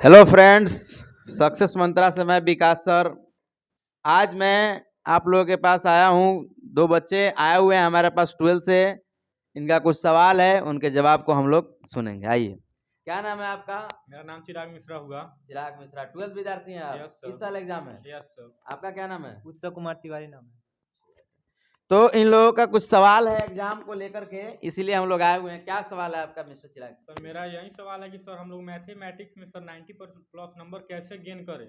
Hello friends, success मंत्रा से मैं विकास sir. आज मैं आप लोगों के पास आया हूँ। दो बच्चे आए हुए हैं हमारे पास 12 से। इनका कुछ सवाल है, उनके जवाब को हम लोग सुनेंगे। आइए, क्या नाम है आपका? मेरा नाम चिराग मिश्रा हुआ। चिराग मिश्रा, 12 विद्यार्थी हैं आप? Yes sir. इस साल एग्जाम है? Yes sir. आपका क्या नाम है? उत्सव कुमार तिवारी नाम है। तो इन लोगों का कुछ सवाल है एग्जाम को लेकर के, इसीलिए हम लोग आए हुए हैं। क्या सवाल है आपका मिस्टर चिराग? सर मेरा यही सवाल है कि सर हम लोग मैथमेटिक्स में सर 90% प्लस नंबर कैसे गेन करें,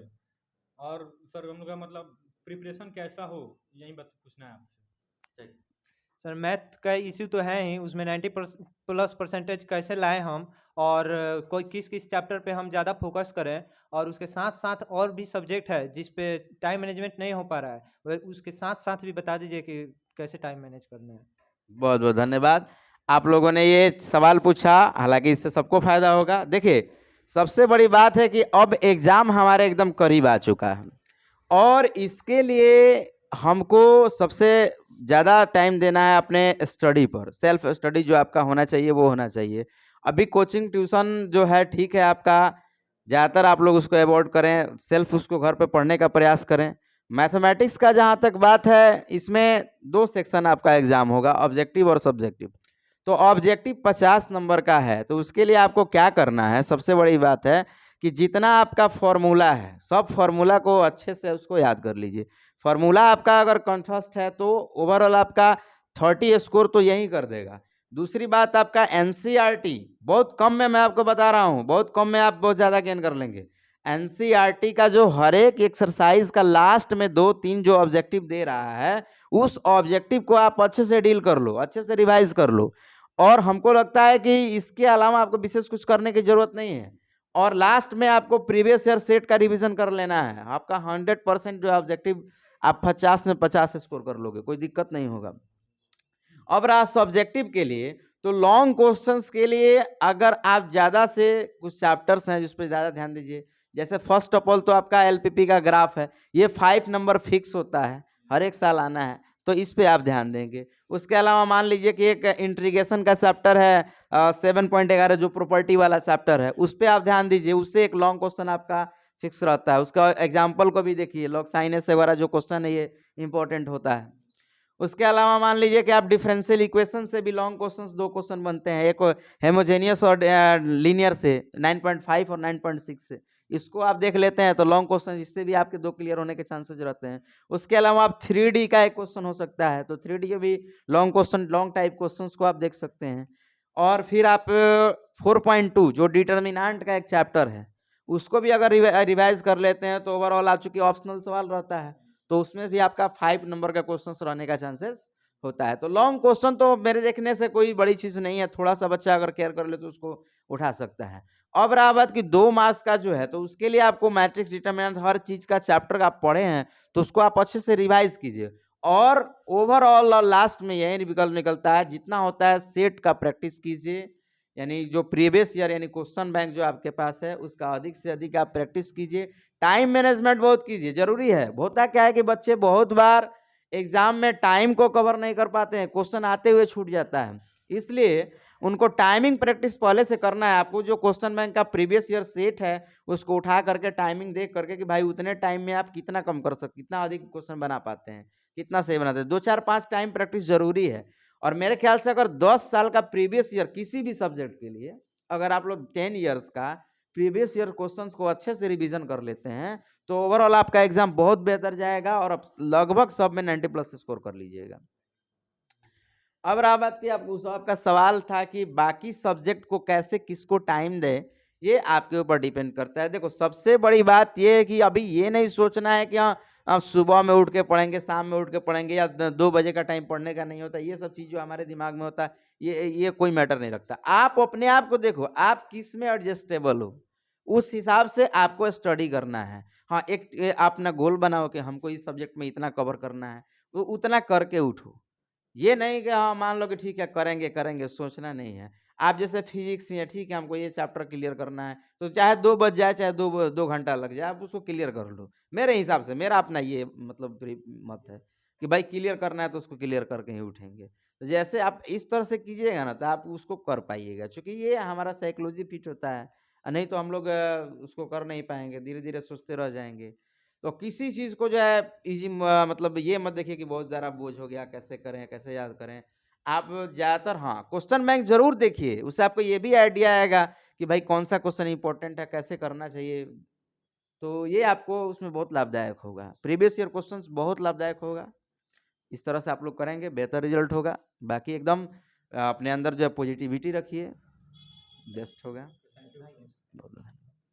और सर हम लोग का मतलब प्रिपरेशन कैसा हो, यही पूछना है आपसे। सर मैथ का इश्यू तो है ही, उसमें 90 प्लस परसेंटेज कैसे लाएं हम, और कोई किस किस चैप्टर पे हम ज़्यादा फोकस करें, और उसके साथ साथ और भी सब्जेक्ट है जिस पे टाइम मैनेजमेंट नहीं हो पा रहा है, वह उसके साथ साथ भी बता दीजिए कि कैसे टाइम मैनेज करना है। बहुत बहुत धन्यवाद। आप लोगों ने ये सवाल पूछा, हालांकि इससे सबको फायदा होगा। देखिए, सबसे बड़ी बात है कि अब एग्जाम हमारे एकदम करीब आ चुका है, और इसके लिए हमको सबसे ज़्यादा टाइम देना है अपने स्टडी पर। सेल्फ स्टडी जो आपका होना चाहिए वो होना चाहिए। अभी कोचिंग ट्यूशन जो है ठीक है आपका, ज़्यादातर आप लोग उसको अवॉइड करें, सेल्फ उसको घर पे पढ़ने का प्रयास करें। मैथमेटिक्स का जहाँ तक बात है, इसमें दो सेक्शन आपका एग्जाम होगा, ऑब्जेक्टिव और सब्जेक्टिव। तो ऑब्जेक्टिव 50 नंबर का है, तो उसके लिए आपको क्या करना है, सबसे बड़ी बात है कि जितना आपका फॉर्मूला है, सब फॉर्मूला को अच्छे से उसको याद कर लीजिए। फॉर्मूला आपका अगर कंठस्थ है तो ओवरऑल आपका 30 स्कोर तो यही कर देगा। दूसरी बात, आपका एनसीईआरटी बहुत कम में, मैं आपको बता रहा हूँ, बहुत कम में आप बहुत ज़्यादा गेन कर लेंगे। एनसीईआरटी का जो हर एक एक्सरसाइज का लास्ट में 2-3 जो ऑब्जेक्टिव दे रहा है, उस ऑब्जेक्टिव को आप अच्छे से डील कर लो, अच्छे से रिवाइज कर लो। और हमको लगता है कि इसके अलावा आपको विशेष कुछ करने की जरूरत नहीं है। और लास्ट में आपको प्रीवियस ईयर सेट का रिवीजन कर लेना है। आपका 100% जो ऑब्जेक्टिव, आप 50 में 50 स्कोर कर लोगे, कोई दिक्कत नहीं होगा। अब रहा सब्जेक्टिव के लिए, तो लॉन्ग क्वेश्चंस के लिए अगर आप ज़्यादा से कुछ चैप्टर्स हैं जिस पर ज़्यादा ध्यान दीजिए। जैसे फर्स्ट ऑफ ऑल तो आपका एलपीपी का ग्राफ है, ये 5 नंबर फिक्स होता है, हर एक साल आना है, तो इस पे आप ध्यान देंगे। उसके अलावा मान लीजिए कि एक इंटीग्रेशन का चैप्टर है 7.11, जो प्रॉपर्टी वाला चैप्टर है, उस पर आप ध्यान दीजिए। उससे एक लॉन्ग क्वेश्चन आपका फिक्स रहता है। उसका एग्जाम्पल को भी देखिए, लॉग साइनस वगैरह जो क्वेश्चन है ये इंपॉर्टेंट होता है। उसके अलावा मान लीजिए कि आप डिफरेंशियल इक्वेशन से भी लॉन्ग क्वेश्चंस 2 क्वेश्चन बनते हैं, एक हेमोजेनियस और लीनियर से 9.5 और 9.6 से, इसको आप देख लेते हैं तो लॉन्ग क्वेश्चन इससे भी आपके 2 क्लियर होने के चांसेस रहते हैं। उसके अलावा आप 3D का एक क्वेश्चन हो सकता है, तो 3D के भी long question, long type question को आप देख सकते हैं। और फिर आप 4.2 जो डिटर्मिनेंट का एक चैप्टर है, उसको भी अगर रिवाइज कर लेते हैं तो ओवरऑल आप, चूंकि ऑप्शनल सवाल रहता है, तो उसमें भी आपका 5 नंबर का क्वेश्चन रहने का चांसेस होता है। तो लॉन्ग क्वेश्चन तो मेरे देखने से कोई बड़ी चीज नहीं है, थोड़ा सा बच्चा अगर केयर कर ले तो उसको उठा सकता है। अब रहा बात कि 2 मार्क्स का जो है, तो उसके लिए आपको मैट्रिक्स डिटरमिनेंट हर चीज का चैप्टर आप पढ़े हैं, तो उसको आप अच्छे से रिवाइज कीजिए। और ओवरऑल और लास्ट में यही विकल्प निकलता है, जितना होता है सेट का प्रैक्टिस कीजिए, यानी जो प्रीवियस ईयर यानी क्वेश्चन बैंक जो आपके पास है उसका अधिक से अधिक आप प्रैक्टिस कीजिए। टाइम मैनेजमेंट बहुत कीजिए, जरूरी है। होता क्या है कि बच्चे बहुत बार एग्जाम में टाइम को कवर नहीं कर पाते हैं, क्वेश्चन आते हुए छूट जाता है, इसलिए उनको टाइमिंग प्रैक्टिस पहले से करना है। आपको जो क्वेश्चन बैंक का प्रीवियस ईयर सेट है उसको उठा करके टाइमिंग देख करके कि भाई उतने टाइम में आप कितना कम कर सकते, कितना अधिक क्वेश्चन बना पाते हैं, कितना सही बनाते हैं। 2-4-5 टाइम प्रैक्टिस जरूरी है। और मेरे ख्याल से अगर 10 साल का प्रीवियस ईयर किसी भी सब्जेक्ट के लिए, अगर आप लोग 10 ईयर्स का प्रीवियस ईयर क्वेश्चंस को अच्छे से रिवीजन कर लेते हैं तो ओवरऑल आपका एग्जाम बहुत बेहतर जाएगा, और आप लगभग सब में 90 प्लस स्कोर कर लीजिएगा। अब रहा बात की आपका सवाल था कि बाकी सब्जेक्ट को कैसे, किसको टाइम दे, ये आपके ऊपर डिपेंड करता है। देखो, सबसे बड़ी बात ये है कि अभी ये नहीं सोचना है कि हाँ आप सुबह में उठ के पढ़ेंगे, शाम में उठ के पढ़ेंगे, या 2 बजे का टाइम पढ़ने का नहीं होता। ये सब चीज जो हमारे दिमाग में होता है, ये कोई मैटर नहीं रखता। आप अपने आप को देखो, आप किस में एडजस्टेबल हो, उस हिसाब से आपको स्टडी करना है। हाँ, एक अपना गोल बनाओ कि हमको इस सब्जेक्ट में इतना कवर करना है, तो उतना करके उठो। ये नहीं कि हाँ मान लो कि ठीक है करेंगे करेंगे, सोचना नहीं है। आप जैसे फिजिक्स ही है, ठीक है हमको ये चैप्टर क्लियर करना है, तो चाहे 2 बज जाए, चाहे 2 घंटा लग जाए, आप उसको क्लियर कर लो। मेरे हिसाब से, मेरा अपना ये मतलब मत है कि भाई क्लियर करना है तो उसको क्लियर करके ही उठेंगे। तो जैसे आप इस तरह से कीजिएगा ना, तो आप उसको कर पाइएगा, क्योंकि ये हमारा साइकोलॉजी फिट होता है। नहीं तो हम लोग उसको कर नहीं पाएंगे, धीरे धीरे सोचते रह जाएंगे। तो किसी चीज़ को जो है इजी, मतलब ये मत देखिए कि बहुत ज़्यादा बोझ हो गया, कैसे करें कैसे याद करें। आप ज़्यादातर हाँ क्वेश्चन बैंक जरूर देखिए, उससे आपको ये भी आइडिया आएगा कि भाई कौन सा क्वेश्चन इंपॉर्टेंट है, कैसे करना चाहिए। तो ये आपको उसमें बहुत लाभदायक होगा, प्रीवियस ईयर क्वेश्चंस बहुत लाभदायक होगा। इस तरह से आप लोग करेंगे बेहतर रिजल्ट होगा। बाकी एकदम अपने अंदर जो है पॉजिटिविटी रखिए, बेस्ट होगा। बहुत